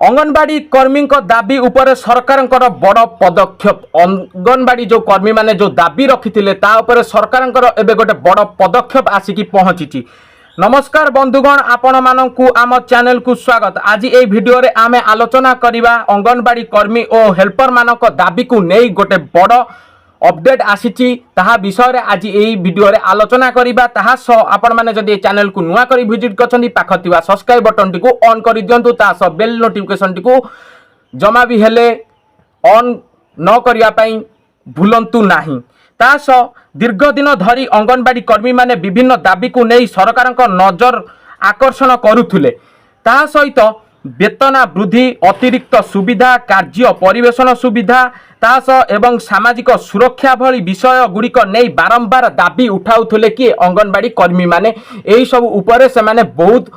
अंगनवाड़ी कर्मी दाबी उपर सरकार बड़ पदक्षेप। अंगनवाड़ी जो कर्मी माने जो दाबी रखी सरकार एवं गोटे बड़ पदक्षेप आसिकी पहुंची। नमस्कार बंधुगण, आपण मानू आम चैनल को स्वागत। आज ये वीडियो रे आमे आलोचना करिबा अंगनवाड़ी कर्मी और हेल्पर मानक दाबी को नहीं गोटे बड़ अपडेट आसीची ताहा विषय रे आज यही वीडियो रे आलोचना करिबा। ताहा सो आपण माने जदि चैनल को नुआ करी विजिट करछन्ती पाख थिबा सब्सक्राइब बटन टी को ऑन करि दियंतु। ता सो बेल नोटिफिकेशन टी को जमा भी हेले ऑन न करिया पई भूलंतु नाही। ता सो दीर्घ दिन धरी अंगनवाड़ी कर्मी माने विभिन्न दाबी को नहीं सरकार नजर आकर्षण करुथुले। ता सहित वेतन वृद्धि, अतिरिक्त सुविधा, कार्य परिवेशन सुविधा तास एवं सामाजिक सुरक्षा भली विषय गुड़िक नहीं बारंबार दाबी उठाउथुले कि अंगनवाड़ी कर्मी माने एही सब उपरे से माने बहुत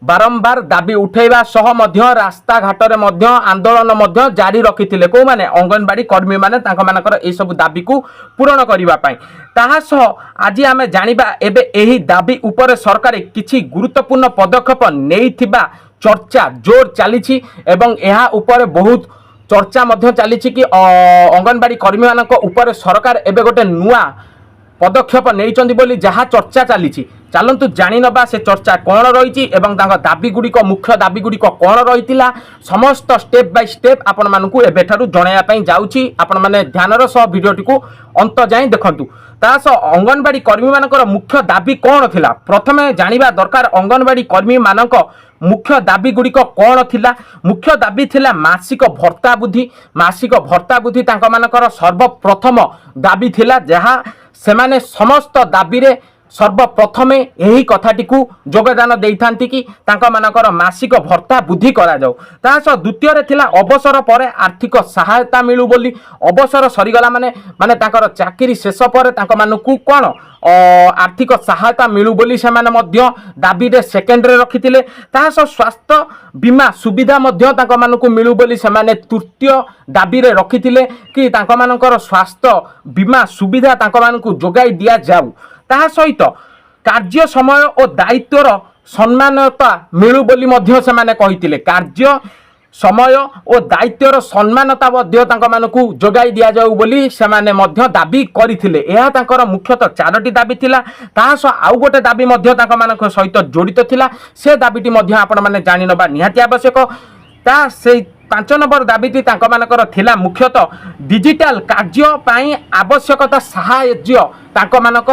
बारंबार दाबी उठेबा सह मध्य रास्ता घाट रे मध्य आंदोलन मध्य जारी रखिथिले। को माने अंगनवाड़ी कर्मी माने तांका मानकर एही सब दाबी को पूर्ण करिबा पई। ताहा सह आज आमे जानिबा एबे एही दाबी उपरे सरकार किछि गुरुत्वपूर्ण पदक्षेप नेइथिबा चर्चा जोर चली एवं यह उपर बहुत चर्चा मध्य चली कि अंगनवाड़ी कर्मी मानक उपर सरकार एबे गोटे नुआ पदक्षेप नहीं बोली जहाँ चर्चा चली। चलतु जानी नबा से चर्चा कौन रही एवं दाबी गुड़िक मुख्य दाबी गुड़िक कौन रही समस्त स्टेप बाय स्टेप आपण मानकु एबेठारु जणाइबा जाउछि। आपण माने ध्यानर सह वीडियोटी को अंत जाए देखंतु। ता सह अंगनवाड़ी कर्मी मानकर मुख्य दाबी कौन थिला प्रथमे जानिबा दरकार। अंगनवाड़ी कर्मी मानक मुख्य दाबी गुड़िक कौन थिला? मुख्य दाबी थिला मासिक भत्ता बुद्धि। मासिक भत्ता बुद्धि तांका मानकर सर्वप्रथम दाबी थिला जहाँ सेमाने समस्त दाबी रे सर्वप्रथमे यही कथाटी को योगदान देइथांती कि तांका मानकर मासिक भत्ता बुद्धि करा जाऊ। तास द्वितीय रे थिला अवसर पर आर्थिक सहायता मिलू बोली। अवसर सरीगला माने माने तांकर चाकरी शेष पर तांका मानकु कोन आर्थिक सहायता मिलू बोली से माने मध्य दाबी रे सेकेंड रे रखिथिले। तास स्वास्थ्य बीमा सुविधा मध्य तांका मानकु मिलू बोली से माने तृतीय दाबी रे रखिथिले कि तांका मानकर स्वास्थ्य बीमा सुविधा तांका मानकु जोगाई दिया जाऊ। ताहा सहित कार्य समय और दायित्वर सम्मानता मिलू बोली मध्य से माने कहिथिले। कार्य समय और दायित्वर सम्मानता मध्य तांका मानकु जोगाई दिया जाऊ बोली से माने मध्य दाबी करिथिले। एहा तांकर मुख्यतः चारोटी दाबी थिला। ताहा सह आउ गोटे दाबी मध्य तांका मानक सहित जड़ित थिला। से दाबीटी मध्य आपण माने जानि नबा निहाती आवश्यक। ता से 5 नंबर दाबीटी तांका मानकर थिला मुख्यतः डिजिटल कार्य पई आवश्यकता साहाय्य तांका मानक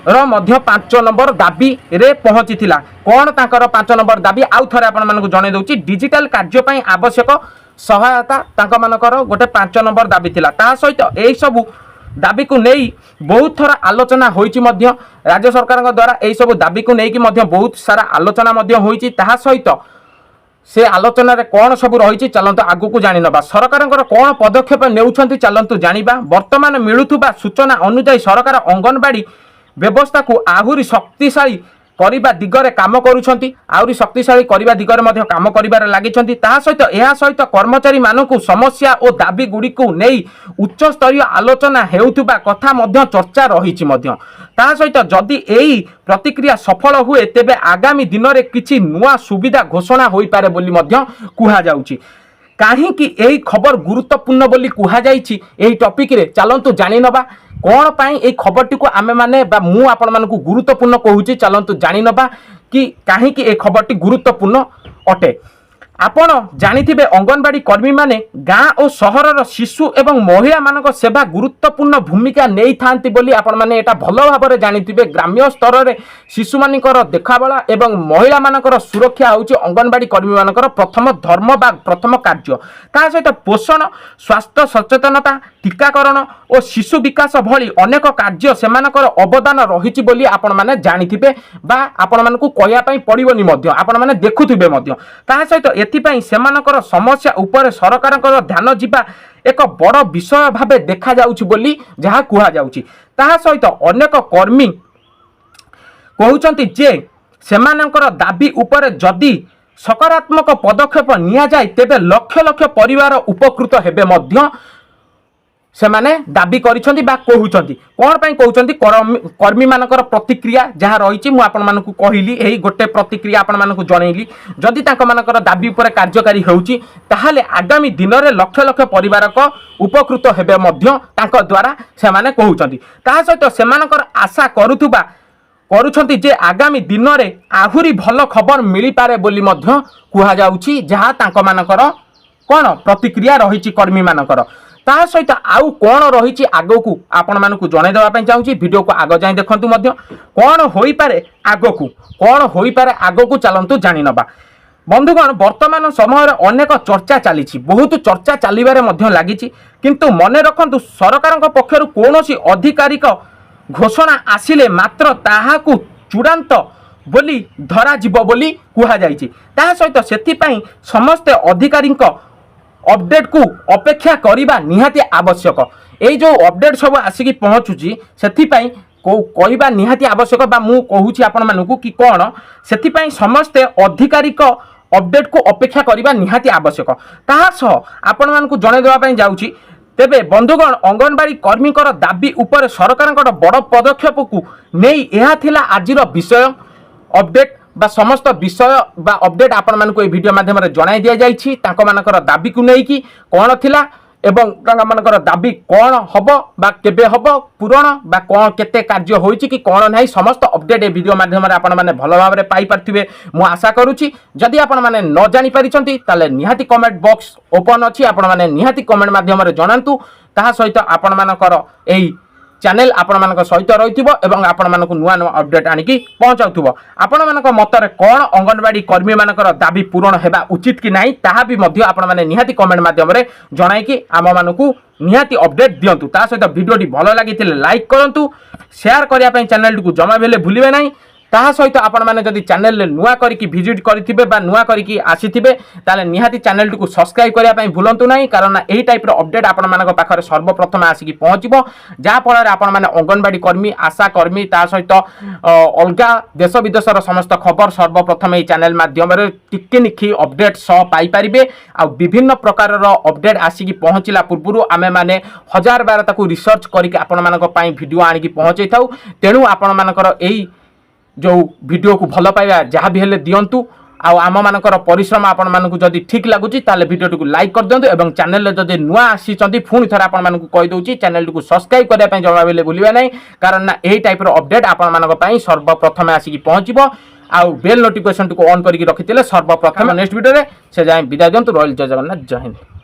रो मध्य 5 नंबर दाबी रे पहुंची थिला। कौन तांकर 5 नंबर दाबी आउ थरे आपण मानकु जणे दउची। डिजिटल कार्य पई आवश्यक सहायता तांका मानकर गोटे 5 नंबर दाबी थिला। ता सहित एई सब दाबी को नहीं बहुत थर आलोचना होईची मध्य राज्य सरकार द्वारा एई सब दाबी को नहीं कि मध्य बहुत सारा आलोचना मध्य होईची। ता सहित से आलोचना रे कौन सब रही चलतु आगु को जानी नबा। सरकार कौन पदक्षेप नेउछंती चलतु जानिबा। वर्तमान मिलुथुबा सूचना अनुसार सरकार अंगनवाड़ी व्यवस्था को आहुरी शक्तिशाली करिबा दिगरे काम करूछंती। आहुरी शक्तिशाली करिबा दिगरे मध्य काम करिबार लागिछंती। ताहा सहित एहा सहित कर्मचारी मानकु समस्या और दाबी गुडी को नै उच्च स्तरीय आलोचना हेउथुबा कथा मध्य चर्चा रहिछि मध्य। ताहा सहित जदि एई प्रतिक्रिया सफल हुए तेबे आगामी दिन रे किछि नुआ सुविधा घोषणा होई पारे बोली मध्य कुहा जाउछि। काहेकि एई खबर गुरुत्वपूर्ण बोली कुहा जाइछि एई टॉपिक रे चलंतु जानि नबा। कौन पाई ए खबरटी को आमे माने बा मु आपण मानकु गुरुत्वपूर्ण कहूची चलंतु जानि नबा कि काहेकि ए खबरटी गुरुत्वपूर्ण अटे। आपण जानिथिबे अंगनवाड़ी कर्मी माने गाँ और सहरर शिशु एवं महिला मानक सेवा गुरुत्वपूर्ण भूमिका नहीं थांती बोली आपण माने एटा भलो भाबरे जानिथिबे। ग्राम्य स्तर रे शिशु मानकर देखाबला एवं महिला मानकर सुरक्षा होउची अंगनवाड़ी कर्मी मानकर प्रथम धर्म बा प्रथम कार्य। ता सहित पोषण, स्वास्थ्य सचेतनता, टीकाकरण और शिशु विकास भली अनेक कार्य सेमानकर अवदान रहिछि बोली आपण माने जानिथिबे बा आपण मानकु कहया पई पड़िबोनी मध्य आपण माने देखुथिबे मध्य। ता सहित एथिपाई सेमानकर समस्या उपर सरकारकर ध्यान जिबा एक बड़ विषय भाबे देखा जाउछि बोली जहा कुहा जाउछि। ताहा सहित अनेक कर्मी कहउचंती जे सेमानकर दाबी उपर जदि सकारात्मक पदक्षेप निया जाय तेबे लक्ष लक्ष परिवार उपकृत हेबे मध्य ସେମାନେ ଦାବି କରିଛନ୍ତି ବା କହୁଛନ୍ତି କ'ଣ ପାଇଁ କହୁଛନ୍ତି କର୍ମୀମାନଙ୍କର ପ୍ରତିକ୍ରିୟା ଯାହା ରହିଛି ମୁଁ ଆପଣମାନଙ୍କୁ କହିଲି ଏହି ଗୋଟେ ପ୍ରତିକ୍ରିୟା ଆପଣମାନଙ୍କୁ ଜଣେଇଲି ଯଦି ତାଙ୍କମାନଙ୍କର ଦାବି ଉପରେ କାର୍ଯ୍ୟକାରୀ ହେଉଛି ତାହେଲେ ଆଗାମୀ ଦିନରେ ଲକ୍ଷ ଲକ୍ଷ ପରିବାରକ ଉପକୃତ ହେବେ ମଧ୍ୟ ତାଙ୍କ ଦ୍ୱାରା ସେମାନେ କହୁଛନ୍ତି ତାହା ସହିତ ସେମାନଙ୍କର ଆଶା କରୁଛନ୍ତି ଯେ ଆଗାମୀ ଦିନରେ ଆହୁରି ଭଲ ଖବର ମିଳିପାରେ ବୋଲି ମଧ୍ୟ କୁହାଯାଉଛି ଯାହା ତାଙ୍କମାନଙ୍କର କ'ଣ ପ୍ରତିକ୍ରିୟା ରହିଛି କର୍ମୀମାନଙ୍କର ତା ସହିତ ଆଉ କ'ଣ ରହିଛି ଆଗକୁ ଆପଣମାନଙ୍କୁ ଜଣାଇ ଦେବା ପାଇଁ ଚାହୁଁଛି ଭିଡ଼ିଓକୁ ଆଗ ଯାଇ ଦେଖନ୍ତୁ ମଧ୍ୟ କ'ଣ ହୋଇପାରେ ଆଗକୁ ଚାଲନ୍ତୁ ଜାଣିନେବା ବନ୍ଧୁଗଣ ବର୍ତ୍ତମାନ ସମୟରେ ଅନେକ ଚର୍ଚ୍ଚା ଚାଲିଛି ବହୁତ ଚର୍ଚ୍ଚା ଚାଲିବାରେ ମଧ୍ୟ ଲାଗିଛି କିନ୍ତୁ ମନେ ରଖନ୍ତୁ ସରକାରଙ୍କ ପକ୍ଷରୁ କୌଣସି ଆଧିକାରିକ ଘୋଷଣା ଆସିଲେ ମାତ୍ର ତାହାକୁ ଚୂଡ଼ାନ୍ତ ବୋଲି ଧରାଯିବ ବୋଲି କୁହାଯାଇଛି ତାହା ସହିତ ସେଥିପାଇଁ ସମସ୍ତେ ଅଧିକାରୀଙ୍କ अपडेट को अपेक्षा करने निहाती आवश्यक ये जो अपडेट सब आसिक पहुँचुची से कहवा निहाती आवश्यक बा मु कहूँ आपण मानू कि कौन से समस्ते आधिकारिक अपडेट को अपेक्षा करने निहाती आवश्यक तासह आपण मानू जन देवाई जाऊँगी तेबे बंधुगण अंगनवाड़ी कर्मी दाबी उपर सरकार बड़ पदक्षेप को नहीं यह थिला आजिर विषय अपडेट बा समस्त विषय बा अपडेट आपण मानक वीडियो माध्यम जणाई दि जाइछि तांको मानकर दाबी को लेकिन कौन थिला एवं मानकर दाबी कौन हम बा केबे हम पूरण बा कौन केते कार्य होइछि कि कौन नहीं समस्त अपडेट वीडियो माध्यम आपण माने भल भाव में पाई पार्थिबे मु आशा करूछि जदि आपण माने न जानि परिछंती ताले निहाती कमेंट बॉक्स ओपन अछि आपण माने निहाती कमेंट माध्यम जणांतु ताहा सहित आपण मानकर एई चैनल आपण मानक सहित रही आपण मानक नुआ नुआ अपडेट आनिकी पहुँचाऊ आपण मानक मतरे कौन अंगनवाड़ी कर्मी मानकर दाबी पूरण हेबा उचित कि नहीं ताहा भी मध्य आपण माने निहाती कमेंट माध्यम रे जणाइकी आम मानकू निहाती अपडेट दिंतु ता सहित वीडियोटी भल लगी लाइक करंतु शेयर करिया पई चैनल को जमा बेले भूलिबे नहीं ताहा सहित आपण माने जदि चैनल नुआ करिकी विजिट करिथिबे बा नुआ करिकी आसीथिबे ताले निहाती चैनल को सब्सक्राइब करिया पई भूलंतु नाही कारण एही टाइप रो अपडेट आपण मानक पाखरे सर्वप्रथम आसीकी पहुँचबो जहाँ फल आपण माने अंगनवाड़ी कर्मी आशा कर्मी ता सहित अलगा देश विदेशर समस्त खबर सर्वप्रथम एही चैनल माध्यम रे टिके निखी अपडेट सह पाई परिबे आ विभिन्न प्रकार रो अपडेट आसीकी पहुँचला पूर्वरु आमे माने हजार बार ताकू रिसर्च करिके आपण मानक पई वीडियो आनिकी पहुँचै थाउ तेणु आपण मानकर एही जो वीडियो को भल पाइबा जहाँ भी हेले दिंतु आम मानकर परिश्रम आपण मानक जदि ठीक लगुच ताले वीडियो को लाइक कर दिंतु एवं चैनल जदि नुआ आसी पुणी थे आपण मानक कही दूची चैनल को सब्सक्राइब करने जमा बेले भूलिबे नहीं कारण यही टाइप रो अपडेट आपण मानक पई सर्वप्रथम आसिकी पहुँचबो आउ बेल नोटिफिकेशन को ऑन करके रखिथिले सर्वप्रथम नेक्स्ट वीडियो रे से जाय विदाय दिंतु रॉयल जय जगन्नाथ जय हिंद।